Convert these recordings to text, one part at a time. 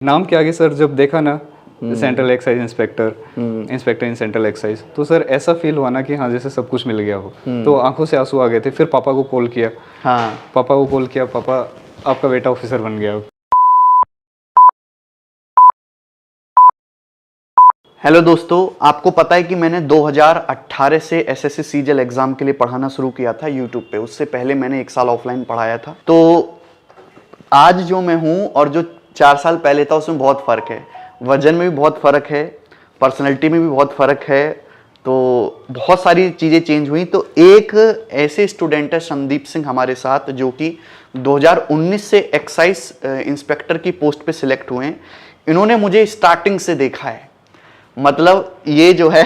नाम के आगे सर जब देखा ना central excise inspector, inspector in central excise, तो सर ऐसा फील हुआ ना कि हाँ जैसे सब कुछ मिल गया हो। तो आंखों से आंसू आ गए थे। फिर पापा को कॉल किया। हाँ, पापा को कॉल किया, पापा आपका बेटा ऑफिसर बन गया। हेलो दोस्तों, आपको पता है कि मैंने 2018 से एसएससी सीजीएल एग्जाम के लिए पढ़ाना शुरू किया था यूट्यूब पे। उससे पहले मैंने 1 साल ऑफलाइन पढ़ाया था। तो आज जो मैं हूँ और जो 4 साल पहले था उसमें बहुत फ़र्क है। वजन में भी बहुत फ़र्क है, पर्सनैलिटी में भी बहुत फ़र्क है। तो बहुत सारी चीज़ें चेंज हुई। तो एक ऐसे स्टूडेंट है संदीप सिंह हमारे साथ, जो कि 2019 से एक्साइज इंस्पेक्टर की पोस्ट पे सिलेक्ट हुए हैं। इन्होंने मुझे स्टार्टिंग से देखा है, मतलब ये जो है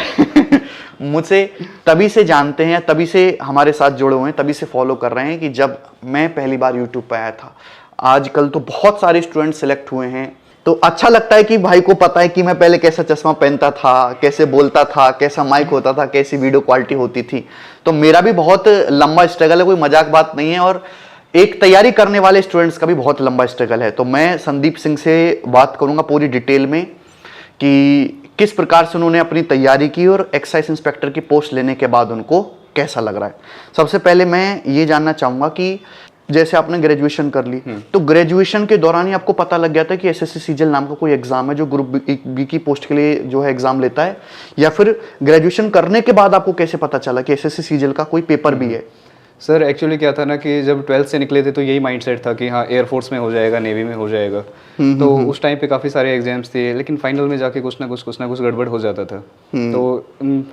मुझसे तभी से जानते हैं, तभी से हमारे साथ जुड़े हुए हैं, तभी से फॉलो कर रहे हैं कि जब मैं पहली बार यूट्यूब पे आया था। आजकल तो बहुत सारे स्टूडेंट सिलेक्ट हुए हैं। तो अच्छा लगता है कि भाई को पता है कि मैं पहले कैसा चश्मा पहनता था, कैसे बोलता था, कैसा माइक होता था, कैसी वीडियो क्वालिटी होती थी। तो मेरा भी बहुत लंबा स्ट्रगल है, कोई मजाक बात नहीं है। और एक तैयारी करने वाले स्टूडेंट्स का भी बहुत लंबा स्ट्रगल है। तो मैं संदीप सिंह से बात करूंगा पूरी डिटेल में कि किस प्रकार से उन्होंने अपनी तैयारी की और एक्साइज इंस्पेक्टर की पोस्ट लेने के बाद उनको कैसा लग रहा है। सबसे पहले मैं ये जानना चाहूंगा कि जैसे आपने ग्रेजुएशन कर ली, तो ग्रेजुएशन के दौरान ही आपको पता लग गया था कि एसएससी सीजीएल नाम का कोई एग्जाम है जो ग्रुप बी की पोस्ट के लिए जो है एग्जाम लेता है, या फिर ग्रेजुएशन करने के बाद आपको कैसे पता चला कि एसएससी सीजीएल का कोई पेपर भी है? सर एक्चुअली क्या था ना कि जब 12th से निकले थे तो यही माइंडसेट था कि हाँ एयरफोर्स में हो जाएगा, नेवी में हो जाएगा। तो उस टाइम पे काफ़ी सारे एग्जाम्स थे, लेकिन फाइनल में जाके कुछ ना कुछ गड़बड़ हो जाता था। तो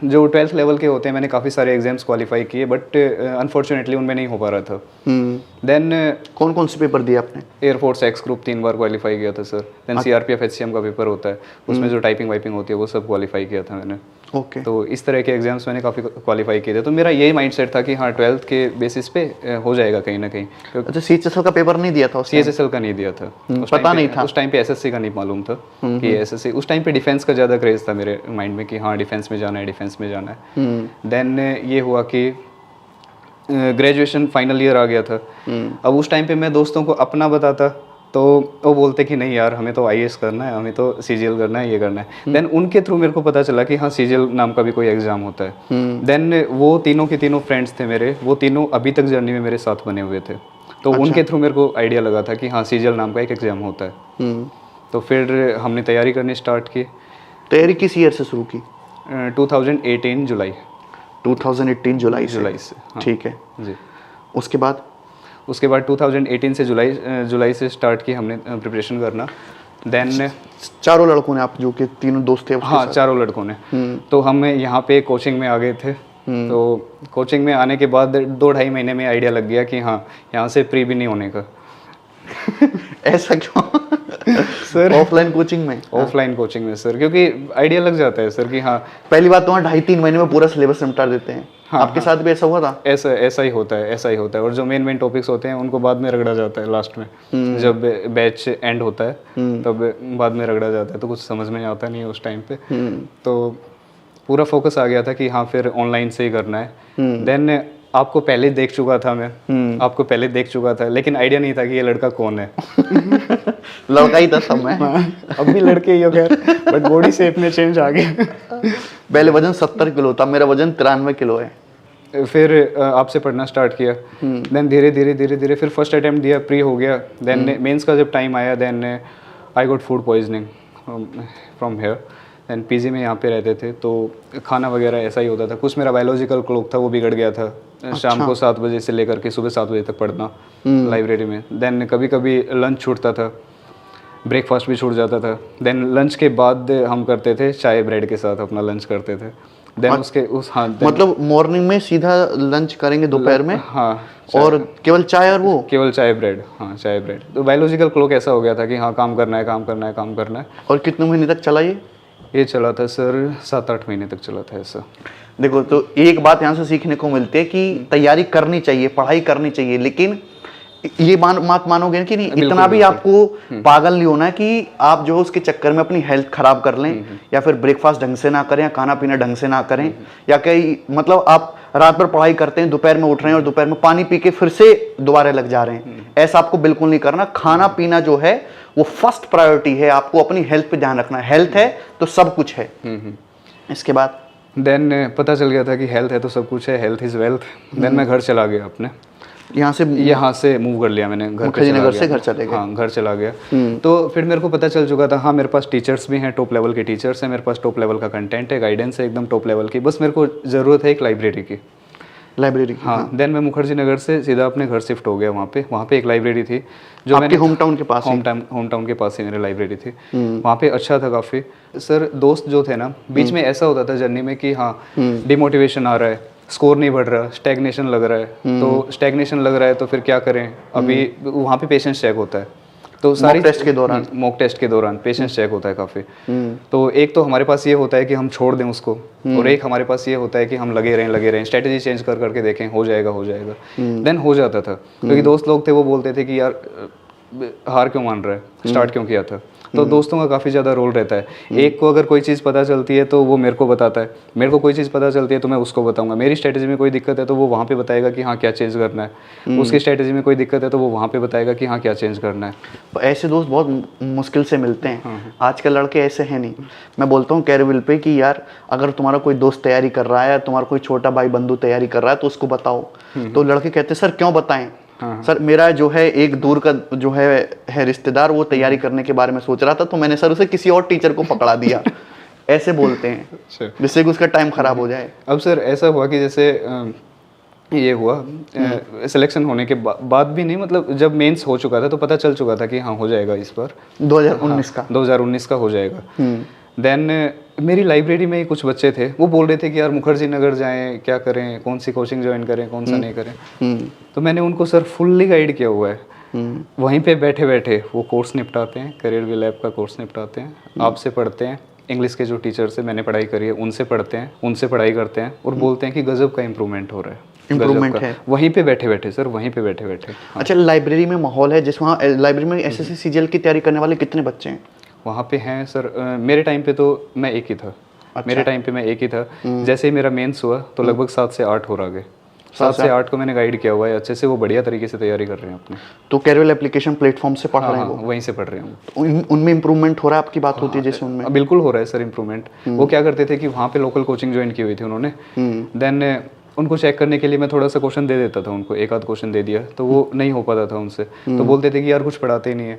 जो 12th लेवल के होते हैं, मैंने काफ़ी सारे एग्जाम्स क्वालिफाई किए, बट अनफॉर्चुनेटली उनमें नहीं हो पा रहा था। देन कौन कौन से पेपर दिए आपने? एयरफोर्स एक्स ग्रुप 3 बार क्वालिफाई किया था सर। देन सीआरपीएफ एचसीएम का पेपर होता है, उसमें जो टाइपिंग वाइपिंग होती है वो सब क्वालिफाई किया था मैंने। ओके। तो इस तरह के एग्जाम्स मैंने काफ़ी क्वालिफाई किए थे। तो मेरा यही माइंडसेट था कि हाँ 12th के बेसिस पे हो जाएगा कहीं ना कहीं। अच्छा, सीएचएसएल का पेपर नहीं दिया था? सीएचएसएल का नहीं दिया था, पता नहीं था उस टाइम पे। एसएससी का नहीं मालूम था कि एसएससी। उस टाइम पे डिफेंस का ज़्यादा क्रेज था मेरे माइंड में कि हाँ डिफेंस में जाना है, डिफेंस में जाना है। देन ये हुआ कि ग्रेजुएशन फाइनल ईयर आ गया था। अब उस टाइम पे मैं दोस्तों को अपना बताता तो वो बोलते कि नहीं यार हमें तो आईएएस करना है, हमें तो सीजीएल करना है, ये करना है। देन उनके थ्रू मेरे को पता चला कि हाँ सीजीएल नाम का भी कोई एग्जाम होता है। देन वो तीनों के तीनों फ्रेंड्स थे मेरे, वो तीनों अभी तक जर्नी में मेरे साथ बने हुए थे। तो उनके थ्रू मेरे को आइडिया लगा था कि हाँ सीजीएल नाम का एक एग्जाम होता है। तो फिर हमने तैयारी करनी स्टार्ट की। तैयारी किस ईयर से शुरू की? 2018 जुलाई। 2018 जुलाई से? हाँ। ठीक है जी। उसके बाद 2018 से जुलाई से स्टार्ट की हमने प्रिपरेशन करना। देन चारों लड़कों ने, आप जो कि तीनों दोस्त थे? हाँ, चारों लड़कों ने। तो हम यहाँ पे कोचिंग में आ गए थे। तो कोचिंग में आने के बाद 2-2.5 महीने में आइडिया लग गया कि हाँ यहाँ से प्री भी नहीं होने का। ऐसा क्यों सर? ऑफलाइन कोचिंग में? ऑफलाइन कोचिंग में सर, क्योंकि आइडिया लग जाता है सर कि हाँ पहली बात तो वहाँ 2.5-3 महीने में पूरा सिलेबस निपटा देते हैं। हाँ, आपके साथ भी ऐसा हुआ था? ऐसा ही होता है, ऐसा ही होता है। और जो मेन टॉपिक्स होते हैं उनको बाद में रगड़ा जाता है लास्ट में, जब बैच एंड होता है तब बाद में रगड़ा जाता है। तो कुछ समझ में आता नहीं है उस टाइम पे। तो पूरा फोकस आ गया था कि हाँ फिर ऑनलाइन से ही करना है। देन आपको पहले देख चुका था मैं, आपको पहले देख चुका था, लेकिन आइडिया नहीं था कि ये लड़का कौन है। लड़का ही था सब में। अब भी लड़के ही हो खैर, बट बॉडी शेप में चेंज आ गया। पहले वजन 70 किलो था, मेरा वजन 93 किलो है। फिर आपसे पढ़ना स्टार्ट किया। देन धीरे धीरे फिर फर्स्ट अटेम्प्ट दिया, प्री हो गया। देन मेंस का जब टाइम आया, then I got food poisoning from here. Then PG में यहाँ पे रहते थे तो खाना वगैरह ऐसा ही होता था। कुछ मेरा बायोलॉजिकल क्लॉक था वो बिगड़ गया था। शाम को 7 बजे से लेकर के सुबह 7 बजे तक पढ़ना लाइब्रेरी में। देन कभी कभी लंच छूटता था, ब्रेकफास्ट भी छूट जाता था। देन लंच के बाद हम करते थे चाय ब्रेड के साथ अपना लंच करते थे। देन मतलब मॉर्निंग में सीधा लंच करेंगे दोपहर में? हाँ। और केवल चाय और वो? केवल चाय ब्रेड। हाँ चाय ब्रेड। तो बायोलॉजिकल क्लॉक ऐसा हो गया था कि हाँ काम करना है। और कितने महीने तक चला ये चला था सर 7-8 महीने तक चला था ऐसा। देखो, तो एक बात यहाँ से सीखने को मिलती है कि तैयारी करनी चाहिए, पढ़ाई करनी चाहिए, लेकिन ये बात मानोगे कि नहीं, बिल्कुल, इतना भी बिल्कुल। आपको पागल नहीं होना है कि आप जो है उसके चक्कर में अपनी हेल्थ खराब कर लें, या फिर ब्रेकफास्ट ढंग से ना करें, या खाना पीना ढंग से ना करें, या कहीं मतलब आप रात भर पढ़ाई करते हैं, दोपहर में उठ रहे हैं और दोपहर में पानी पी के फिर से दोबारा लग जा रहे हैं। ऐसा आपको बिल्कुल नहीं करना। खाना पीना जो है वो फर्स्ट प्रायोरिटी है, आपको अपनी हेल्थ पे ध्यान रखना है। हेल्थ है तो सब कुछ है। इसके बाद देन पता चल गया था कि हेल्थ है तो सब कुछ है, हेल्थ इज़ वेल्थ। देन मैं घर चला गया अपने, यहाँ से मूव कर लिया मैंने, घर पे मुखर्जी चला नगर गया। से घर चले गए। हाँ, घर चला गया। तो फिर मेरे को पता चल चुका था, हाँ मेरे पास टीचर्स भी हैं, टॉप लेवल के टीचर्स हैं, मेरे पास टॉप लेवल का कंटेंट है, गाइडेंस है एकदम टॉप लेवल की, बस मेरे को ज़रूरत है एक लाइब्रेरी की। लाइब्रेरी की। हाँ, देन मैं मुखर्जी नगर से सीधा अपने घर शिफ्ट हो गया। वहाँ पे एक लाइब्रेरी थी जो आपके मैंने होम टाउन के पास ही? होम टाउन के पास ही मेरी लाइब्रेरी थी। वहाँ पे अच्छा था काफ़ी। सर दोस्त जो थे ना, बीच में ऐसा होता था जर्नी में कि हाँ डिमोटिवेशन आ रहा है, स्कोर नहीं बढ़ रहा, स्टैग्नेशन लग रहा है। तो स्टैग्नेशन लग रहा है तो फिर क्या करें, अभी वहाँ पे पेशेंस चेक होता है। तो सारी मॉक टेस्ट के दौरान पेशेंस चेक होता है काफ़ी। तो एक तो हमारे पास ये होता है कि हम छोड़ दें उसको, और एक हमारे पास ये होता है कि हम लगे रहें, स्ट्रेटेजी चेंज कर करके देखें, हो जाएगा। देन हो जाता था, क्योंकि दोस्त लोग थे वो बोलते थे कि यार हार क्यों मान रहा है, स्टार्ट क्यों किया था। तो दोस्तों का काफ़ी ज़्यादा रोल रहता है। एक को अगर कोई चीज़ पता चलती है तो वो मेरे को बताता है, मेरे को कोई चीज़ पता चलती है तो मैं उसको बताऊंगा। मेरी स्ट्रेटेजी में कोई दिक्कत है तो वो वहाँ पे बताएगा कि हाँ क्या चेंज करना है, उसकी स्ट्रेटेजी में कोई दिक्कत है तो वो वहाँ पे बताएगा कि हाँ क्या चेंज करना है। तो ऐसे दोस्त बहुत मुश्किल से मिलते हैं। आजकल लड़के ऐसे हैं नहीं। मैं बोलता हूँ कैरविल पे कि यार अगर तुम्हारा कोई दोस्त तैयारी कर रहा है, तुम्हारा कोई छोटा भाई बंधु तैयारी कर रहा है तो उसको बताओ। तो लड़के कहते हैं सर क्यों बताएं, सर मेरा जो है एक दूर का जो है रिश्तेदार, वो तैयारी करने के बारे में सोच रहा था तो मैंने सर उसे किसी और टीचर को पकड़ा दिया। ऐसे बोलते हैं जिससे कि उसका टाइम खराब हो जाए। अब सर ऐसा हुआ कि जैसे ये हुआ सिलेक्शन होने के बाद भी नहीं, मतलब जब मेंस हो चुका था तो पता चल चुका था कि हाँ हो जाएगा इस बार 2019 का 2019 का हो जाएगा। देन मेरी लाइब्रेरी में ही कुछ बच्चे थे, वो बोल रहे थे कि यार मुखर्जी नगर जाएं, क्या करें, कौन सी कोचिंग ज्वाइन करें, कौन सा नहीं करें। तो मैंने उनको सर फुल्ली गाइड किया हुआ है। वहीं पे बैठे बैठे वो कोर्स निपटाते हैं, करियर विल ऐप का कोर्स निपटाते हैं, आपसे पढ़ते हैं, इंग्लिश के जो टीचर से मैंने पढ़ाई करी है उनसे पढ़ते हैं, उनसे पढ़ाई करते हैं और बोलते हैं कि गजब का इम्प्रूवमेंट हो रहा है। इम्प्रूवमेंट है वहीं पे बैठे बैठे सर, वहीं पे बैठे बैठे। अच्छा, लाइब्रेरी में माहौल है जिस वहाँ लाइब्रेरी में एसएससी सीजीएल की तैयारी करने वाले कितने बच्चे हैं वहाँ पे? हैं सर मेरे टाइम पे तो मैं एक ही था। अच्छा। मेरे टाइम पे मैं एक ही था। जैसे ही मेरा मेंस हुआ तो लगभग 7 से 8 हो गए। 7 से 8 को मैंने गाइड किया हुआ है अच्छे से, वो बढ़िया तरीके से तैयारी कर रहे हैं अपने। तो कैरवेल एप्लीकेशन प्लेटफॉर्म से पढ़ रहे हैं वो? वहीं से पढ़ रहे हैं तो उनमें इम्प्रूवमेंट हो रहा है? आपकी बात होती है जैसे उनमें? बिल्कुल हो रहा है सर इम्प्रूवमेंट। वो क्या करते थे कि वहाँ पे लोकल कोचिंग ज्वाइन की हुई थी उन्होंने। देन उनको चेक करने के लिए मैं थोड़ा सा क्वेश्चन दे देता था उनको, एक आध क्वेश्चन दे दिया तो वो नहीं हो पाता था उनसे। तो बोलते थे कि यार कुछ पढ़ाते ही नहीं है,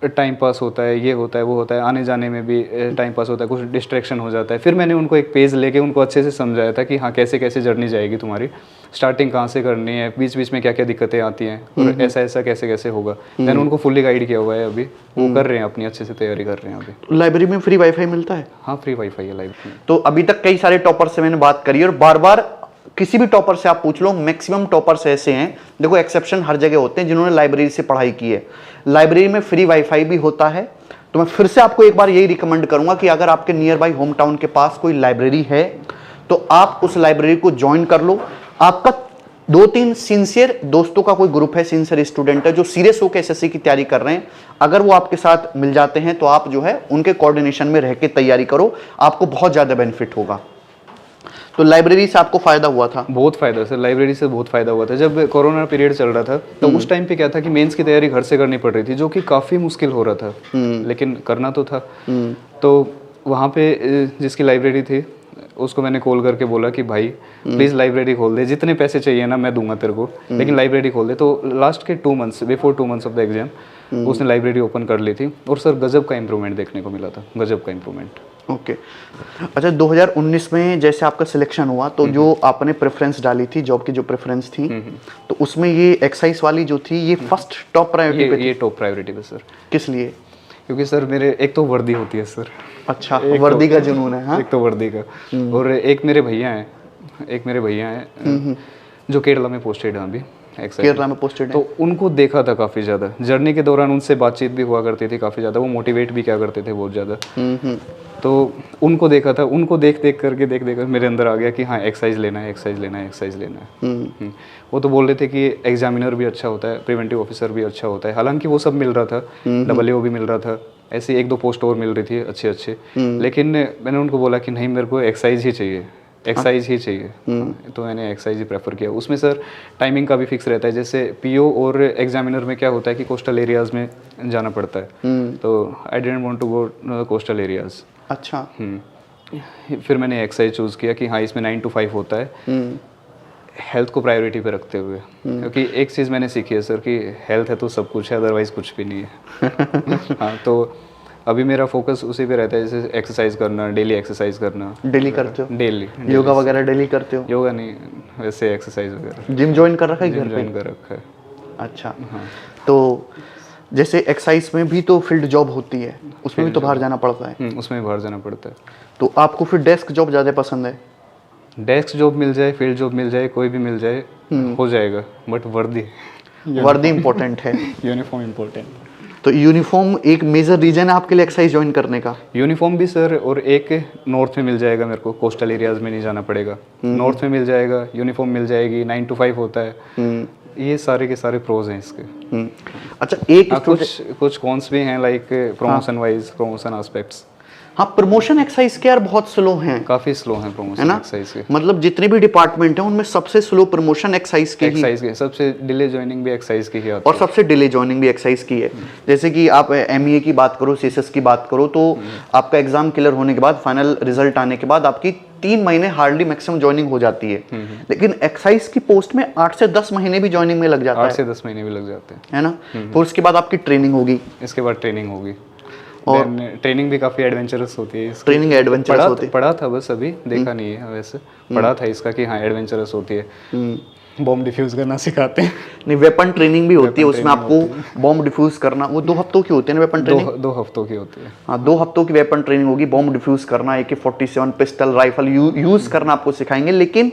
टाइम पास होता है, ये होता है वो होता है, आने जाने में भी टाइम पास होता है, कुछ डिस्ट्रैक्शन हो जाता है। फिर मैंने उनको एक पेज लेके उनको अच्छे से समझाया था कि हाँ कैसे कैसे जर्नी जाएगी तुम्हारी, स्टार्टिंग कहाँ से करनी है, बीच बीच में क्या क्या दिक्कतें आती हैं और ऐसा ऐसा कैसे कैसे होगा। देन उनको फुल्ली गाइड किया हुआ है अभी, वो कर रहे हैं अपनी अच्छे से तैयारी कर रहे हैं अभी। लाइब्रेरी में फ्री वाईफाई मिलता है? हाँ फ्री वाईफाई है लाइब्रेरी में। तो अभी तक कई सारे टॉपर से मैंने बात करी और बार बार किसी भी टॉपर से आप पूछ लो, मैक्सिमम टॉपर्स ऐसे हैं, देखो एक्सेप्शन हर जगह होते हैं, जिन्होंने लाइब्रेरी से पढ़ाई की है। लाइब्रेरी में फ्री वाईफाई भी होता है। तो मैं फिर से आपको एक बार यही रिकमेंड करूंगा कि अगर आपके नियर बाई होम टाउन के पास कोई लाइब्रेरी है तो आप उस लाइब्रेरी को ज्वाइन कर लो। आपका 2-3 सिंसियर दोस्तों का कोई ग्रुप है, सिंसियर स्टूडेंट है जो सीरियस होकर एसएससी की तैयारी कर रहे हैं, अगर वो आपके साथ मिल जाते हैं तो आप जो है उनके कोऑर्डिनेशन में रह के तैयारी करो, आपको बहुत ज़्यादा बेनिफिट होगा। तो लाइब्रेरी से आपको फायदा हुआ था? बहुत फायदा सर, लाइब्रेरी से बहुत फायदा हुआ था। जब कोरोना पीरियड चल रहा था तो उस टाइम पे क्या था कि मेंस की तैयारी घर से करनी पड़ रही थी, जो कि काफ़ी मुश्किल हो रहा था, लेकिन करना तो था। तो वहाँ पे जिसकी लाइब्रेरी थी उसको मैंने कॉल करके बोला कि भाई प्लीज़ लाइब्रेरी खोल दे, जितने पैसे चाहिए ना मैं दूंगा तेरे को, लेकिन लाइब्रेरी खोल दे। तो लास्ट के 2 months before 2 months of the exam उसने लाइब्रेरी ओपन कर ली थी और सर गजब का इम्प्रूवमेंट देखने को मिला था, गजब का इम्प्रूवमेंट। ओके अच्छा, 2019 में जैसे आपका सिलेक्शन हुआ तो जो आपने प्रेफरेंस डाली थी, जॉब की जो प्रेफरेंस थी, तो उसमें ये एक्साइज वाली जो थी ये फर्स्ट टॉप प्रायोरिटी पे थी? ये टॉप प्रायोरिटी पे सर। किस लिए? क्योंकि सर मेरे एक तो वर्दी होती है सर। अच्छा, वर्दी का जुनून है? हाँ, एक तो वर्दी का, और एक मेरे भैया हैं जो केरला में पोस्टेड हैं अभी, एक्साइज केरला में पोस्टेड तो हैं। उनको देखा था काफ़ी ज़्यादा, जर्नी के दौरान उनसे बातचीत भी हुआ करती थी काफ़ी ज़्यादा, वो मोटिवेट भी क्या करते थे बहुत ज़्यादा। तो उनको देखा था, उनको देख देख कर मेरे अंदर आ गया कि हाँ एक्सरसाइज लेना है, एक्सरसाइज लेना है, एक्सरसाइज लेना है। वो तो बोल रहे थे कि एग्जामिनर भी अच्छा होता है, प्रिवेंटिव ऑफिसर भी अच्छा होता है, हालांकि वो सब मिल रहा था, WO भी मिल रहा था, ऐसी 1-2 पोस्ट और मिल रही थी अच्छे अच्छे, लेकिन मैंने उनको बोला कि नहीं मेरे को एक्सरसाइज ही चाहिए, एक्सरसाइज ही चाहिए। हाँ, तो मैंने एक्सरसाइज ही प्रेफर किया। उसमें सर टाइमिंग का भी फिक्स रहता है, जैसे PO और एग्जामिनर में क्या होता है कि कोस्टल एरियाज़ में जाना पड़ता है, तो I didn't want to go coastal areas. अच्छा। फिर मैंने एक्सरसाइज चूज़ किया कि हाँ इसमें 9 to 5 होता है, हेल्थ को प्रायोरिटी पे रखते हुए, क्योंकि एक चीज़ मैंने सीखी है सर कि हेल्थ है तो सब कुछ है, अदरवाइज़ कुछ भी नहीं है। हाँ, तो अभी मेरा फोकस उसी पे रहता है, जैसे एक्सरसाइज करना, डेली एक्सरसाइज करना। डेली करते हो? डेली योगा वगैरह डेली करते हो? योगा नहीं, वैसे एक्सरसाइज वगैरह। जिम ज्वाइन कर रखा है घर जिम पे? ज्वाइन कर रखा है। अच्छा। तो जैसे एक्साइज में भी तो फील्ड जॉब होती है, उसमें भी तो बाहर जाना पड़ता है। उसमें बाहर जाना पड़ता है। तो आपको फिर डेस्क जॉब ज़्यादा पसंद है? डेस्क जॉब मिल जाए, फील्ड जॉब मिल जाए, कोई भी मिल जाए हो जाएगा, बट वर्दी वर्दी इंपॉर्टेंट है। Uniform important. तो यूनिफॉर्म एक मेजर रीजन है आपके लिए एक्साइज ज्वाइन करने का? यूनिफॉर्म भी सर, और एक नॉर्थ में मिल जाएगा मेरे को, कोस्टल एरियाज में नहीं जाना पड़ेगा, नॉर्थ में मिल जाएगा, यूनिफॉर्म मिल जाएगी, 9 to 5 होता है। ये सारे के सारे प्रोज हैं इसके। अच्छा, एक कुछ कॉन्स भी हैं, like promotion wise, promotion aspects. हाँ, प्रमोशन एक्साइज के यार बहुत स्लो हैं, काफी स्लो हैं है प्रमोशन ना? एक्साइज के। मतलब जितने भी डिपार्टमेंट हैं उनमें सबसे स्लो प्रमोशन एक्साइज के ही, एक्साइज के सबसे डिले ज्वाइनिंग भी एक्साइज की ही आती और सबसे डिले जॉइनिंग भी एक्साइज की है। जैसे कि आप MEA की बात करो, CSS की बात करो, तो आपका एग्जाम क्लियर होने के बाद, फाइनल रिजल्ट आने के बाद आपकी 3 महीने हार्डली मैक्सिमम ज्वाइनिंग हो जाती है। लेकिन एक्साइज की पोस्ट में 8 से 10 महीने भी ज्वाइनिंग में लग जाता 8 से 10 महीने भी लग जाते हैं, है ना? फिर उसके बाद आपकी ट्रेनिंग होगी, इसके बाद ट्रेनिंग होगी, और ट्रेनिंग भी काफ़ी एडवेंचरस होती है इसकी। ट्रेनिंग एडवेंचरस होती है। पढ़ा था, बस अभी देखा नहीं है वैसे, पढ़ा था इसका कि हाँ एडवेंचरस होती है, बॉम्ब डिफ्यूज करना सिखाते हैं। नहीं, वेपन ट्रेनिंग भी होती है, उसमें आपको बॉम्ब डिफ्यूज करना, वो 2 हफ्तों की होती है ना वेपन ट्रेनिंग? 2 हफ्तों की होती है। हाँ, 2 हफ्तों की वेपन ट्रेनिंग होगी, बॉम्ब डिफ्यूज करना, AK-47 पिस्टल राइफल यूज करना आपको सिखाएंगे, लेकिन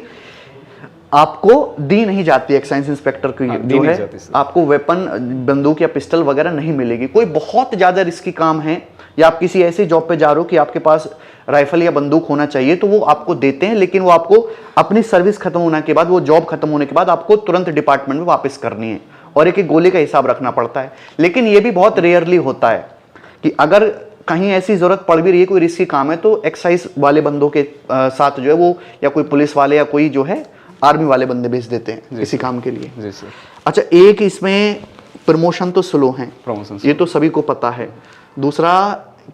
आपको दी नहीं जाती एक्साइज इंस्पेक्टर की, जो है आपको वेपन, बंदूक या पिस्टल वगैरह नहीं मिलेगी। कोई बहुत ज़्यादा रिस्की काम है या आप किसी ऐसी जॉब पे जा रहे हो कि आपके पास राइफल या बंदूक होना चाहिए, तो वो आपको देते हैं, लेकिन वो आपको अपनी सर्विस खत्म होने के बाद, वो जॉब खत्म होने के बाद आपको तुरंत डिपार्टमेंट में वापस करनी है, और एक गोली का हिसाब रखना पड़ता है। लेकिन ये भी बहुत रेयरली होता है कि अगर कहीं ऐसी जरूरत पड़ भी रही है, कोई रिस्की काम है, तो एक्साइज वाले बंदों के साथ जो है वो, या कोई पुलिस वाले या कोई जो है आर्मी वाले बंदे भेज देते हैं किसी काम के लिए। जी सर। अच्छा, एक इसमें प्रमोशन तो स्लो है, प्रमोशन ये तो सभी को पता है। दूसरा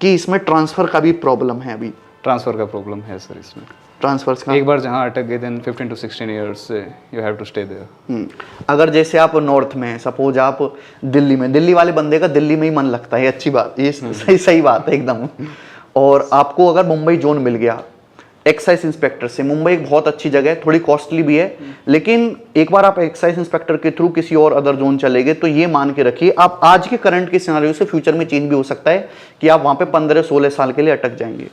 कि इसमें ट्रांसफर का भी प्रॉब्लम है, अभी ट्रांसफर का प्रॉब्लम है सर इसमें। ट्रांसफर्स का एक बार जहाँ अटक गए, then 15 to 16 years you have to stay there. अगर जैसे आप नॉर्थ में, सपोज आप दिल्ली में, दिल्ली वाले बंदे का दिल्ली में ही मन लगता है, अच्छी बात, ये सही बात है एकदम। और आपको अगर मुंबई जोन मिल गया एक्साइज इंस्पेक्टर से, मुंबई एक बहुत अच्छी जगह है, थोड़ी कॉस्टली भी है, लेकिन एक बार आप एक्साइज इंस्पेक्टर के थ्रू किसी और अदर जोन चले गए, तो ये मान के रखिए आप आज के करंट के सिनेरियो से फ्यूचर में चेंज भी हो सकता है कि आप वहां पे 15-16 साल के लिए अटक जाएंगे।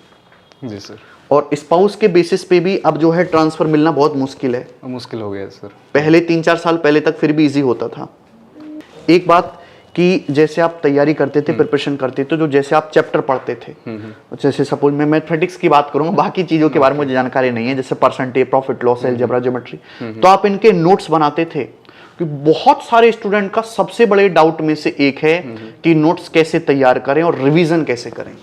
जी सर। और स्पाउस के बेसिस पे भी अब जो है ट्रांसफर मिलना बहुत मुश्किल है, मुश्किल हो गया है सर। पहले 3-4 साल पहले तक फिर भी इजी होता था। एक बात कि जैसे आप तैयारी करते थे, प्रिपरेशन करते थे, तो जैसे आप चैप्टर पढ़ते थे, जैसे सपोज मैं मैथमेटिक्स की बात करूंगा, बाकी चीज़ों के बारे में मुझे जानकारी नहीं है, जैसे percentage, profit loss, algebra, geometry, तो आप इनके नोट्स बनाते थे। कि बहुत सारे स्टूडेंट का सबसे बड़े डाउट में से एक है कि नोट्स कैसे तैयार करें और रिवीजन कैसे करें,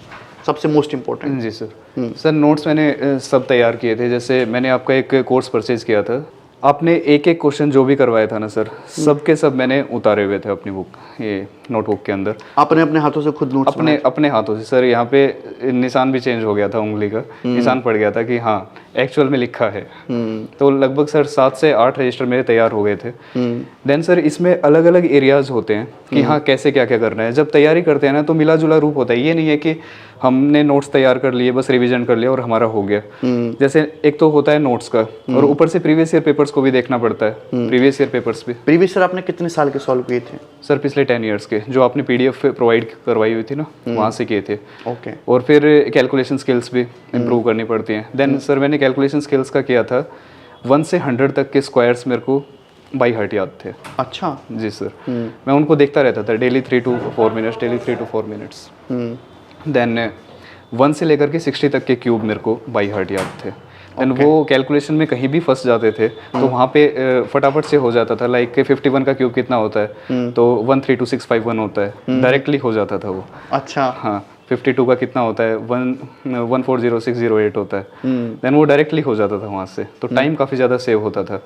सबसे मोस्ट इंपॉर्टेंट। जी सर। सर नोट्स मैंने सब तैयार किए थे, जैसे मैंने आपका एक कोर्स परचेज किया था, आपने एक एक क्वेश्चन जो भी करवाया था ना सर, सब के सब मैंने उतारे हुए थे अपनी बुक, ये नोटबुक के अंदर। आपने अपने हाथों से खुद नोट्स अपने हाथों से सर। यहाँ पे निशान भी चेंज हो गया था, उंगली का निशान पड़ गया था कि हाँ एक्चुअल में लिखा है। तो लगभग सर 7 से 8 रजिस्टर मेरे तैयार हो गए थे। देन सर इसमें अलग अलग एरियाज होते हैं कि हाँ कैसे क्या क्या करना है। जब तैयारी करते हैं ना तो मिला जुला रूप होता है, ये नहीं है कि हमने नोट्स तैयार कर लिए, बस रिवीजन कर लिया और हमारा हो गया। जैसे एक तो होता है नोट्स का, और ऊपर से प्रीवियस ईयर पेपर्स को भी देखना पड़ता है। प्रीवियस ईयर पेपर्स भी। प्रीवियस ईयर आपने कितने साल के सॉल्व किए थे सर? पिछले 10 इयर्स के, जो आपने PDF प्रोवाइड करवाई हुई थी ना, वहाँ से किए थे। ओके। और फिर कैलकुलेशन स्किल्स भी इम्प्रूव करनी पड़ती हैं। देन सर मैंने कैलकुलेशन स्किल्स का किया था 1 से 100 तक के स्क्वायर्स मेरे को बाई हार्ट याद थे। अच्छा। जी सर। मैं उनको देखता रहता था daily 3 to 4 minutes, daily 3 to 4 minutes. Then 1 से लेकर के 60 तक के क्यूब मेरे को बाई हार्ट याद थे। देन वो कैलकुलेशन में कहीं भी फंस जाते थे तो वहाँ पे फटाफट से हो जाता था। लाइक 51 का क्यूब कितना होता है, तो 132,651 होता है, डायरेक्टली हो जाता था वो। अच्छा। हाँ, 52 का कितना होता है, 140,608 होता है। देन वो डायरेक्टली हो जाता था वहाँ से, तो टाइम काफ़ी ज़्यादा सेव होता था।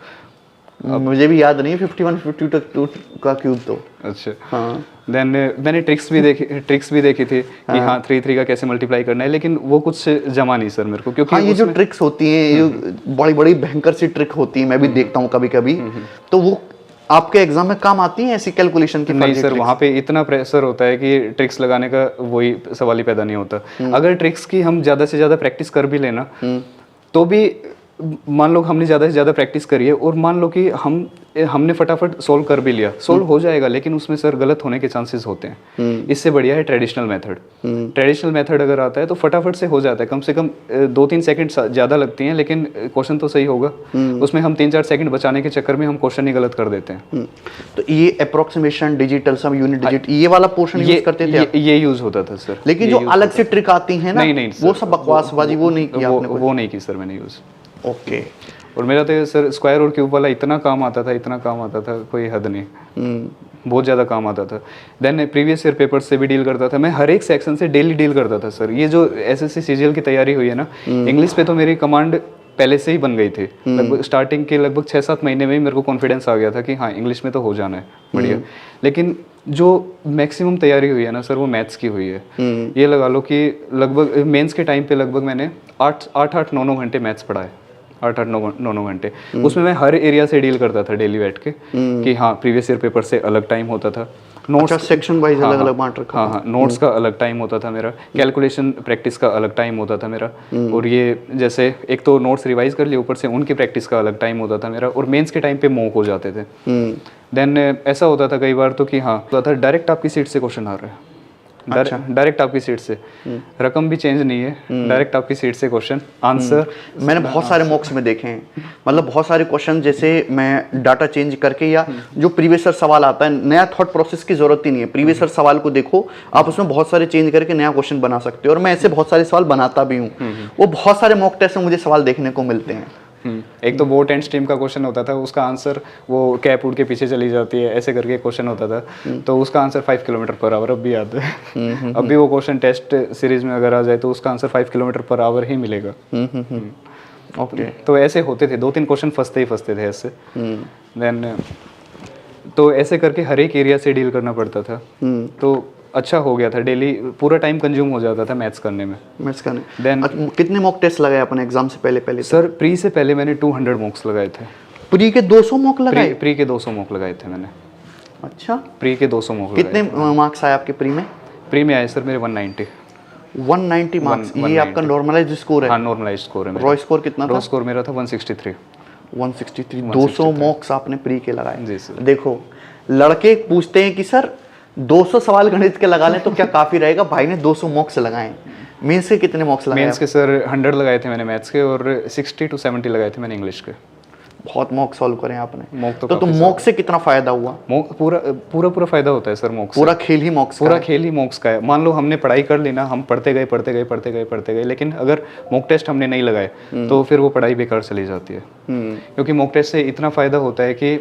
मुझे भी याद नहीं 51 52 का क्यूब तो। अच्छा। हाँ। देन मैंने ट्रिक्स भी देखी थी कि हाँ 3 का कैसे मल्टीप्लाई करना है, लेकिन वो कुछ जमा नहीं सर मेरे को, क्योंकि हाँ, ये जो ट्रिक्स होती हैं, ये बड़ी बड़ी भयंकर सी ट्रिक होती है, मैं भी देखता हूँ कभी कभी, तो वो आपके एग्जाम में काम आती है ऐसी कैलकुलेशन की? नहीं सर, वहाँ पे इतना प्रेशर होता है कि ट्रिक्स लगाने का वही सवाल ही पैदा नहीं होता। अगर ट्रिक्स की हम ज़्यादा से ज़्यादा प्रैक्टिस कर भी लेना, तो भी मान लो हमने ज़्यादा से ज़्यादा प्रैक्टिस करी है और मान लो कि हमने फटाफट सोल्व कर भी लिया, सोल्व हो जाएगा, लेकिन उसमें सर गलत होने के चांसेस होते हैं। इससे बढ़िया है ट्रेडिशनल मेथड। ट्रेडिशनल मेथड अगर आता है तो फटाफट से हो जाता है, कम से कम 2-3 सेकंड ज़्यादा लगती हैं, लेकिन क्वेश्चन तो सही होगा। उसमें हम 3-4 सेकंड बचाने के चक्कर में हम क्वेश्चन ही गलत कर देते हैं। तो ये अप्रोक्सीमेशन, डिजिटल सम, यूनिट डिजिट, ये वाला पोर्शन यूज करते थे? ये यूज होता था सर। लेकिन जो अलग से ट्रिक आती है ना, नहीं वो सब बकवासबाजी, वो नहीं किया आपने? वो नहीं की सर मैंने यूज। ओके। और मेरा तो सर स्क्वायर और क्यूब वाला इतना काम आता था, कोई हद नहीं। बहुत ज़्यादा काम आता था। देन प्रीवियस ईयर पेपर से भी डील करता था मैं, हर एक सेक्शन से डेली डील करता था सर। ये जो एसएससी सीजीएल की तैयारी हुई है ना, इंग्लिश पे तो मेरी कमांड पहले से ही बन गई थी। लगभग स्टार्टिंग के लगभग 6-7 महीने में ही मेरे को कॉन्फिडेंस आ गया था कि हाँ इंग्लिश में तो हो जाना है बढ़िया। लेकिन जो मैक्सिमम तैयारी हुई है ना सर, वो मैथ्स की हुई है। ये लगा लो कि लगभग मेंस के टाइम पे लगभग मैंने 8-8, 9-9 घंटे मैथ्स पढ़ा है। 8-8, 9-9 घंटे। उसमें मैं हर एरिया से डील करता था डेली बैठ के, कि हाँ प्रीवियस ईयर पेपर से अलग टाइम होता था, नोट्स सेक्शन वाइज अलग अलग बांट रखा। हाँ, नोट्स का अलग टाइम होता था मेरा, कैलकुलेशन प्रैक्टिस का अलग टाइम होता था मेरा। और ये जैसे एक तो नोट्स रिवाइज कर लिए, ऊपर से उनकी प्रैक्टिस का अलग टाइम होता था मेरा। और मेंस के टाइम पे मॉक हो जाते थे। देन ऐसा होता था कई बार तो कि हाँ डायरेक्ट आपकी सीट से क्वेश्चन आ रहा है, डायरेक्ट आपकी सीट से, रकम भी चेंज नहीं है, डायरेक्ट आपकी सीट से क्वेश्चन आंसर। मैंने बहुत सारे मॉक्स में देखे हैं, मतलब बहुत सारे क्वेश्चन, जैसे मैं डाटा चेंज करके या जो प्रीवियस ईयर सवाल आता है, नया थॉट प्रोसेस की जरूरत ही नहीं है। प्रीवियस ईयर सवाल को देखो आप, उसमें बहुत सारे चेंज करके नया क्वेश्चन बना सकते हो। और मैं ऐसे बहुत सारे सवाल बनाता भी हूँ। वो बहुत सारे मॉक टेस्ट में मुझे सवाल देखने को मिलते हैं। एक तो बोट एंड स्ट्रीम का क्वेश्चन होता था, उसका आंसर वो कैप उड़ के पीछे चली जाती है, ऐसे करके क्वेश्चन होता था, तो उसका आंसर 5 किलोमीटर पर आवर, अब भी याद है। अब भी वो क्वेश्चन टेस्ट सीरीज में अगर आ जाए तो उसका आंसर 5 किलोमीटर पर आवर ही मिलेगा। ओके। तो ऐसे होते थे, 2-3 क्वेश्चन फंसते थे ऐसे। देन तो ऐसे करके हर एक एरिया से डील करना पड़ता था। तो अच्छा हो गया था, डेली पूरा टाइम कंज्यूम हो जाता था मैथ्स करने में। देन कितने मॉक टेस्ट लगाए अपने एग्जाम से पहले? सर प्री से पहले मैंने 200 मॉक्स लगाए थे। प्री के 200 मॉक लगाए? प्री के 200 मॉक लगाए थे मैंने। अच्छा। प्री के 200 मॉक। कितने मार्क्स आए आपके प्री में? प्री में आए सर मेरे 190 मार्क्स। ये आपका नॉर्मलाइज्ड स्कोर है? हाँ, नॉर्मलाइज्ड स्कोर है। रॉ स्कोर कितना था? रॉ स्कोर मेरा था 163। 200 मॉक्स आपने प्री के लगाए? जी सर। देखो, लड़के पूछते हैं कि सर 200 सवाल गणित के लगा लें तो क्या काफी रहेगा? भाई ने 200 मॉक्स लगाए। मेंस के कितने मॉक्स लगाए? मेंस के सर 100 लगाए थे मैंने मैथ्स के, और 60 to 70 लगाए थे मैंने इंग्लिश के। बहुत मॉक सॉल्व करे आपने। मॉक तो मॉक से कितना फायदा हुआ? मॉक पूरा फायदा होता है सर मॉक से। पूरा खेल ही मॉक्स का है। मान लो हमने पढ़ाई कर ली ना, हम पढ़ते गए, लेकिन अगर मॉक टेस्ट हमने नहीं लगाए तो फिर वो पढ़ाई बेकार चली जाती है। क्योंकि मॉक टेस्ट से इतना फायदा होता है कि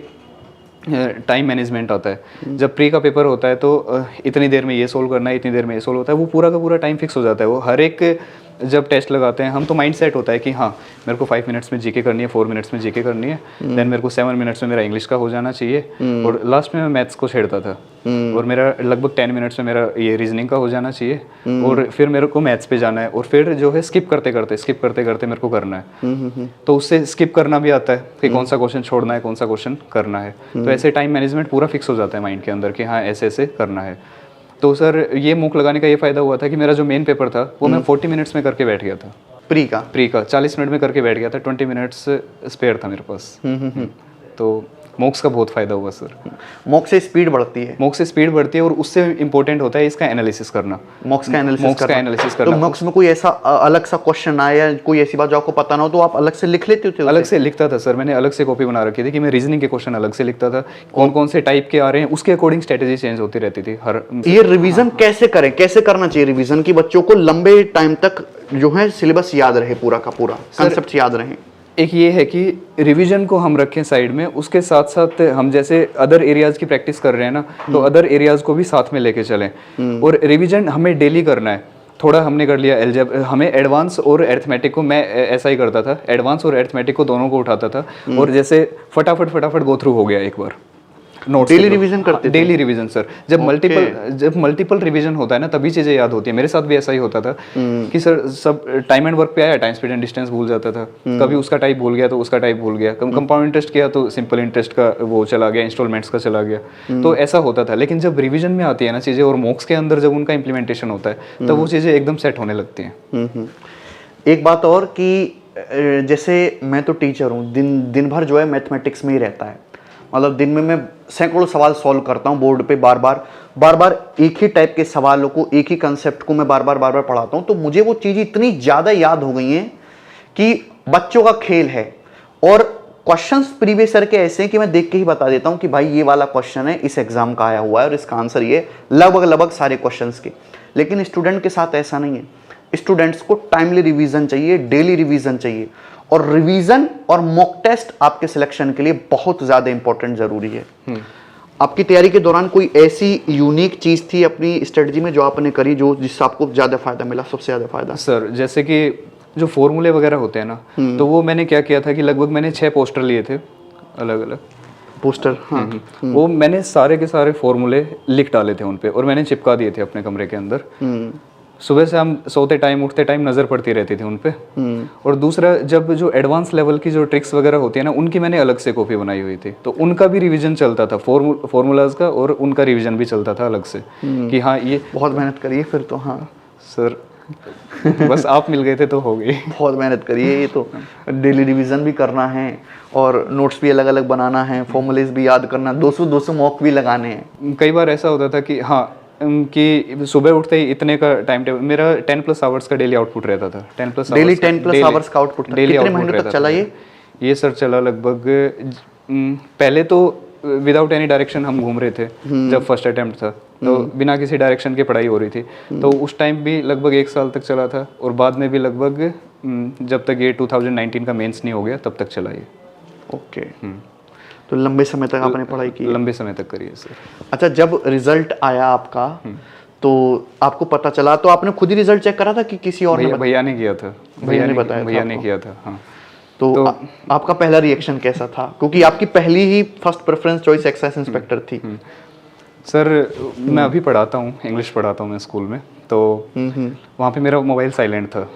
टाइम मैनेजमेंट आता है। जब प्री का पेपर होता है तो इतनी देर में ये सोल्व करना है, इतनी देर में ये सोल्व होता है, वो पूरा का पूरा टाइम फिक्स हो जाता है। वो हर एक जब टेस्ट लगाते हैं हम तो माइंड सेट होता है कि हाँ मेरे को 5 मिनट्स में जीके करनी है, 4 मिनट्स में जीके करनी है, देन मेरे को 7 मिनट्स में मेरा इंग्लिश का हो जाना चाहिए, और लास्ट में मैं मैथ्स को छेड़ता था, और मेरा लगभग 10 मिनट्स में मेरा ये रीजनिंग का हो जाना चाहिए, और फिर मेरे को मैथ्स पे जाना है, और फिर जो है स्किप करते करते मेरे को करना है। तो उससे स्किप करना भी आता है कि कौन सा क्वेश्चन छोड़ना है, कौन सा क्वेश्चन करना है। तो ऐसे टाइम मैनेजमेंट पूरा फिक्स हो जाता है माइंड के अंदर कि हाँ ऐसे ऐसे करना है। तो सर ये मॉक लगाने का ये फायदा हुआ था कि मेरा जो मेन पेपर था वो मैं 40 मिनट्स में करके बैठ गया था। प्री का 40 मिनट में करके बैठ गया था, 20 मिनट्स स्पेयर था मेरे पास। तो मॉक्स का बहुत फायदा हुआ सर। मॉक से स्पीड बढ़ती है। मॉक्स से स्पीड बढ़ती है और उससे इंपॉर्टेंट होता है इसका एनालिसिस करना। मॉक्स का एनालिसिस करना। तो मॉक्स में कोई ऐसा अलग सा क्वेश्चन आया या कोई ऐसी बात जो आपको पता ना हो तो आप अलग से लिख लेते थे? अलग से लिखता था सर, मैंने अलग से कॉपी बना रखी थी कि मैं रीजनिंग के क्वेश्चन अलग से लिखता था, कौन कौन से टाइप के आ रहे हैं उसके अकॉर्डिंग स्ट्रेटेजी चेंज होती रहती थी हर। ये रिवीजन कैसे करें, कैसे करना चाहिए रिवीजन की बच्चों को लंबे टाइम तक जो है सिलेबस याद रहे, पूरा का पूरा कंसेप्ट याद रहे? एक ये है कि रिवीजन को हम रखें साइड में, उसके साथ साथ हम जैसे अदर एरियाज की प्रैक्टिस कर रहे हैं ना, तो अदर एरियाज को भी साथ में लेके चलें। और रिवीजन हमें डेली करना है। थोड़ा हमने कर लिया अलजेब्रा, हमें एडवांस और अरिथमेटिक को, मैं ऐसा ही करता था, एडवांस और अरिथमेटिक को दोनों को उठाता था और जैसे फटाफट गो थ्रू हो गया एक बार। नोट्स डेली रिवीजन करते थे? Daily revision sir. जब मल्टीपल रिवीजन होता है ना तभी चीजें याद होती है। मेरे साथ भी ऐसा ही होता था कि सर सब टाइम एंड वर्क पे आया, टाइम स्पीड एंड डिस्टेंस भूल जाता था, कभी उसका टाइप भूल गया तो उसका टाइप भूल गया, कंपाउंड इंटरेस्ट किया तो सिंपल इंटरेस्ट का वो चला गया, इंस्टॉलमेंट्स का चला गया, तो ऐसा होता था। लेकिन जब रिविजन में आती है ना चीजें और मॉक्स के अंदर जब उनका इम्प्लीमेंटेशन होता है तब वो चीजें एकदम सेट होने लगती हैं। एक बात और कि जैसे मैं तो टीचर हूँ, दिन भर जो है मैथमेटिक्स में ही रहता है, मतलब दिन में मैं सैकड़ों सवाल सॉल्व करता हूँ बोर्ड पे, बार बार एक ही टाइप के सवालों को, एक ही कंसेप्ट को मैं बार बार पढ़ाता हूँ, तो मुझे वो चीज़ इतनी ज़्यादा याद हो गई हैं कि बच्चों का खेल है। और क्वेश्चंस प्रीवियस ईयर के ऐसे हैं कि मैं देख के ही बता देता हूँ कि भाई ये वाला क्वेश्चन है, इस एग्जाम का आया हुआ है और इसका आंसर ये, लगभग सारे क्वेश्चंस के। लेकिन स्टूडेंट के साथ ऐसा नहीं है। स्टूडेंट्स को टाइमली रिवीजन चाहिए, डेली रिवीजन चाहिए, और रिवीजन और मॉक टेस्ट आपके सिलेक्शन के लिए बहुत ज़्यादा इंपॉर्टेंट ज़रूरी है। आपकी तैयारी के दौरान कोई ऐसी यूनिक चीज़ थी अपनी स्ट्रेटजी में जो आपने करी, जो जिससे आपको ज़्यादा फायदा मिला, सबसे ज़्यादा फायदा? सर जैसे कि जो फॉर्मूले वगैरह होते हैं ना, तो वो मैंने क्या किया था कि लगभग मैंने 6 पोस्टर लिए थे अलग अलग पोस्टर। हाँ। वो मैंने सारे के सारे फॉर्मूले लिख डाले थे उन पे और मैंने चिपका दिए थे अपने कमरे के अंदर। सुबह से हम सोते टाइम उठते टाइम नज़र पड़ती रहती थी उन पे। और दूसरा, जब जो एडवांस लेवल की जो ट्रिक्स वगैरह होती है ना, उनकी मैंने अलग से कॉपी बनाई हुई थी, तो उनका भी रिवीजन चलता था, फॉर्मूलाज का, और उनका रिवीजन भी चलता था अलग से कि हाँ ये बहुत मेहनत करिए फिर तो। हाँ सर बस आप मिल गए थे तो हो गई। बहुत मेहनत करिए, ये तो डेली रिवीजन भी करना है और नोट्स भी अलग अलग बनाना है, फॉर्मूलेज भी याद करना, 200 मॉक भी लगाने हैं। कई बार ऐसा होता था कि हाँ कि सुबह उठते ही इतने का टाइम टेबल, मेरा 10+ आवर्स का डेली आउटपुट रहता था। 10+ डेली 10+ आवर्स का आउटपुट डेली कितने महीने तक चला ये सर चला लगभग, पहले तो विदाउट एनी डायरेक्शन हम घूम रहे थे जब फर्स्ट अटेम्प्ट था, तो बिना किसी डायरेक्शन के पढ़ाई हो रही थी, तो उस टाइम भी लगभग 1 साल तक चला था, और बाद में भी लगभग जब तक ये 2019 का मेंस नहीं हो गया तब तक चला ये। ओके। तो लंबे समय तक आपने पढ़ाई की? लंबे समय तक करी है सर। अच्छा, जब रिजल्ट आया आपका तो आपको पता चला, तो आपने खुद ही रिजल्ट चेक करा था कि किसी और ने? भैया ने किया था। भैया ने बताया? भैया ने किया था, हाँ। तो आपका पहला रिएक्शन कैसा था, क्योंकि आपकी पहली ही first preference choice excise inspector थी? सर मैं अभी पढ़ाता हूँ, इंग्लिश पढ़ाता हूँ मैं स्कूल में, तो वहाँ पे मेरा मोबाइल साइलेंट था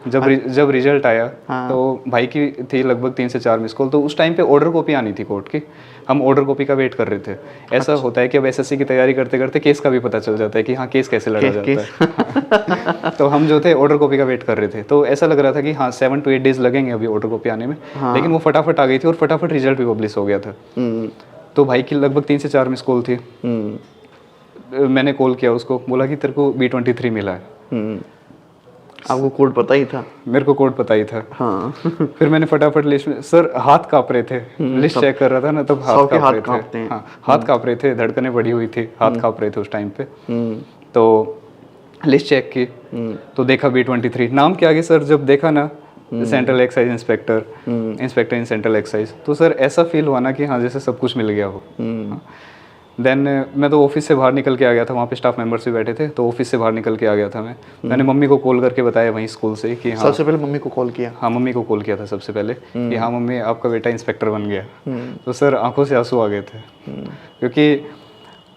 जब रिजल्ट आया। हाँ। तो भाई की थी लगभग 3 से 4 मिस कॉल, तो उस टाइम पे ऑर्डर कॉपी आनी थी कोर्ट की, हम ऑर्डर कॉपी का वेट कर रहे थे। ऐसा होता है कि अब एसएससी की तैयारी करते करते केस का भी पता चल जाता है कि हाँ केस कैसे लड़ा जाता है। तो हम जो थे ऑर्डर कॉपी का वेट कर रहे थे, तो ऐसा लग रहा था कि हाँ 7 to 8 डेज लगेंगे अभी ऑर्डर कॉपी आने में। हाँ। लेकिन वो फटाफट आ गई थी और फटाफट रिजल्ट भी पब्लिश हो गया था। तो भाई की लगभग 3 से 4 मिस कॉल थी। मैंने कॉल किया उसको, बोला कि तेरे को B23 मिला है। आपको कोड पता ही था? मेरे को कोड पता ही था। हाँ। फिर मैंने फटाफट लिस्ट में, सर हाथ कांप रहे थे, लिस्ट चेक कर रहा था ना, तब हाथ कांप रहे थे। हाँ, हाथ कांप रहे थे, धड़कनें बढ़ी हुई थी, हाथ कांप रहे थे उस टाइम पे। तो लिस्ट चेक की तो देखा B23 नाम के आगे सर जब देखा ना, central excise inspector in central excise, तो सर ऐसा फील हुआ ना कि हाँ जैसे सब कुछ मिल गया हो। देन मैं तो ऑफिस से बाहर निकल के आ गया था, वहाँ पे स्टाफ मेंबर्स भी बैठे थे, तो ऑफिस से बाहर निकल के आ गया था मैंने मम्मी को कॉल करके बताया वहीं स्कूल से कि हाँ। सबसे पहले मम्मी को कॉल किया? हाँ, मम्मी को कॉल किया था सबसे पहले कि हाँ मम्मी आपका बेटा इंस्पेक्टर बन गया। तो सर आंखों से आंसू आ गए थे, क्योंकि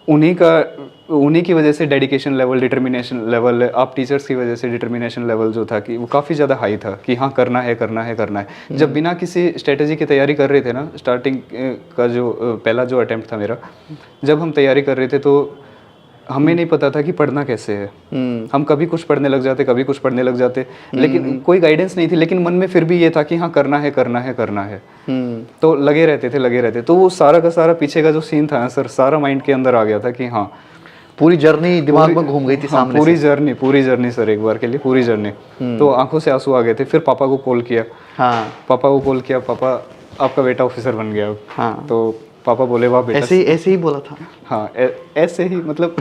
उन्हीं की वजह से डेडिकेशन लेवल, डिटर्मिनेशन लेवल, आप टीचर्स की वजह से डिटर्मिनेशन लेवल जो था कि वो काफ़ी ज़्यादा हाई था कि हाँ करना है। जब बिना किसी स्ट्रेटजी की तैयारी कर रहे थे ना, स्टार्टिंग का जो पहला जो अटेम्प्ट था मेरा, जब हम तैयारी कर रहे थे तो हमें नहीं पता था कि पढ़ना कैसे है। हम कभी कुछ पढ़ने लग जाते, कभी कुछ पढ़ने लग जाते, लेकिन कोई गाइडेंस नहीं थी, लेकिन मन में फिर भी ये था कि हाँ करना है करना है करना है। तो लगे रहते। तो वो सारा का सारा पीछे का जो सीन था ना सर, सारा माइंड के अंदर आ गया था कि हाँ पूरी जर्नी दिमाग में घूम गई थी सामने पूरी जर्नी सर, एक बार के लिए पूरी जर्नी। तो आंखों से आंसू आ गए थे। फिर पापा को कॉल किया, पापा आपका बेटा ऑफिसर बन गया। हाँ। तो पापा बोले वाह बेटा। ऐसे ही बोला था। हाँ ऐसे ही, मतलब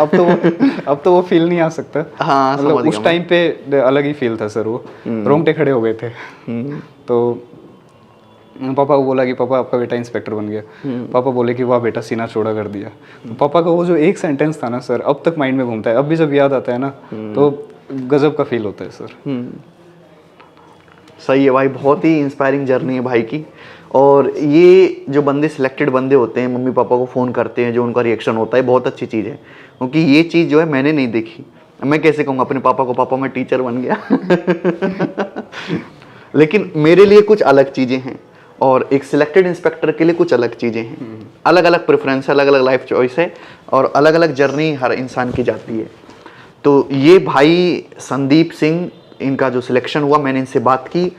अब तो वो फील नहीं आ सकता। हाँ, मतलब उस टाइम पे अलग ही फील था सर, वो रोंगटे खड़े हो गए थे। तो पापा को बोला कि पापा आपका बेटा इंस्पेक्टर बन गया। पापा बोले कि वाह बेटा सीना चौड़ा कर दिया। तो पापा का वो जो एक सेंटेंस था ना सर, अब तक माइंड में घूमता है। अब भी जब याद आता है ना तो गजब का फील होता है सर। सही है भाई, बहुत ही इंस्पायरिंग जर्नी है भाई की। और ये जो बंदे सिलेक्टेड बंदे होते हैं, मम्मी पापा को फ़ोन करते हैं, जो उनका रिएक्शन होता है, बहुत अच्छी चीज़ है। क्योंकि ये चीज़ जो है मैंने नहीं देखी। मैं कैसे कहूँगा अपने पापा को, पापा मैं टीचर बन गया। लेकिन मेरे लिए कुछ अलग चीज़ें हैं और एक सिलेक्टेड इंस्पेक्टर के लिए कुछ अलग चीज़ें हैं। अलग अलग प्रेफरेंस है, अलग अलग लाइफ चॉइस है और अलग अलग जर्नी हर इंसान की जाती है। तो ये भाई संदीप सिंह, इनका जो सिलेक्शन हुआ, मैंने इनसे बात की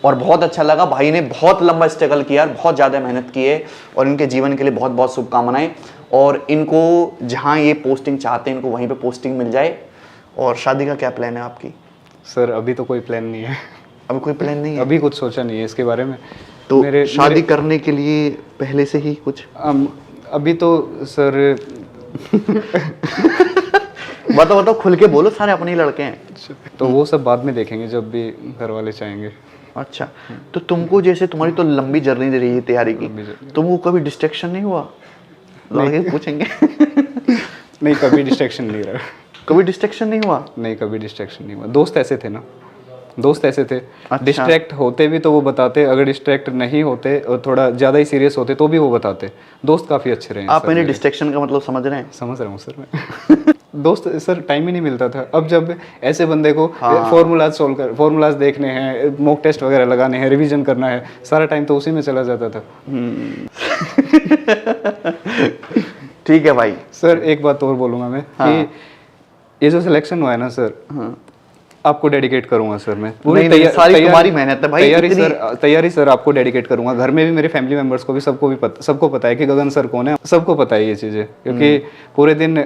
और बहुत अच्छा लगा। भाई ने बहुत लंबा स्ट्रगल किया, बहुत ज़्यादा मेहनत की है और इनके जीवन के लिए बहुत बहुत शुभकामनाएं। और इनको जहाँ ये पोस्टिंग चाहते हैं, इनको वहीं पे पोस्टिंग मिल जाए। और शादी का क्या प्लान है आपकी? सर अभी तो कोई प्लान नहीं है। अभी कोई प्लान नहीं है? अभी कुछ सोचा नहीं है इसके बारे में। तो शादी करने के लिए पहले से ही कुछ? अभी तो सर बताओ खुल के बोलो, सारे अपने ही लड़के हैं। तो वो सब बाद में देखेंगे जब भी घर वाले चाहेंगे। अच्छा, तो तुमको जैसे तुम्हारी तो लंबी जर्नी रही है तैयारी की, तुमको कभी डिस्ट्रैक्शन नहीं हुआ? लड़के पूछेंगे। नहीं, कभी डिस्ट्रैक्शन नहीं रहा। कभी डिस्ट्रैक्शन नहीं हुआ? नहीं, कभी डिस्ट्रैक्शन नहीं हुआ। दोस्त ऐसे थे। अच्छा। डिस्ट्रैक्ट होते भी तो वो बताते, अगर डिस्ट्रैक्ट नहीं होते और थोड़ा ज़्यादा ही सीरियस होते तो भी वो बताते। दोस्त काफ़ी अच्छे रहे हैं। आप मैंने डिस्ट्रैक्शन का मतलब समझ रहे हैं? समझ रहा हूँ सर मैं। दोस्त सर, टाइम ही नहीं मिलता था। अब जब ऐसे बंदे को फॉर्मूलाज देखने हैं, मॉक टेस्ट वगैरह लगाने हैं, रिवीजन करना है, सारा टाइम तो उसी में चला जाता था। ठीक है भाई। सर एक बात और बोलूँगा मैं कि ये जो सिलेक्शन हुआ है ना सर, आपको डेडिकेट करूंगा सर मैं। पूरी सारी तुम्हारी मेहनत है भाई। तैयारी सर आपको डेडिकेट करूंगा। घर में भी मेरे फैमिली मेंबर्स को भी सबको पता है कि गगन सर कौन है। सबको पता है ये चीज़ें, क्योंकि पूरे दिन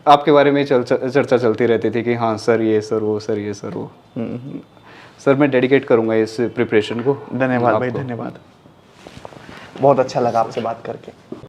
आपके बारे में चर्चा चलती रहती थी कि हाँ सर ये सर वो, सर ये सर वो। सर मैं डेडिकेट करूंगा इस प्रिपरेशन को। धन्यवाद भाई, धन्यवाद। बहुत अच्छा लगा आपसे बात करके।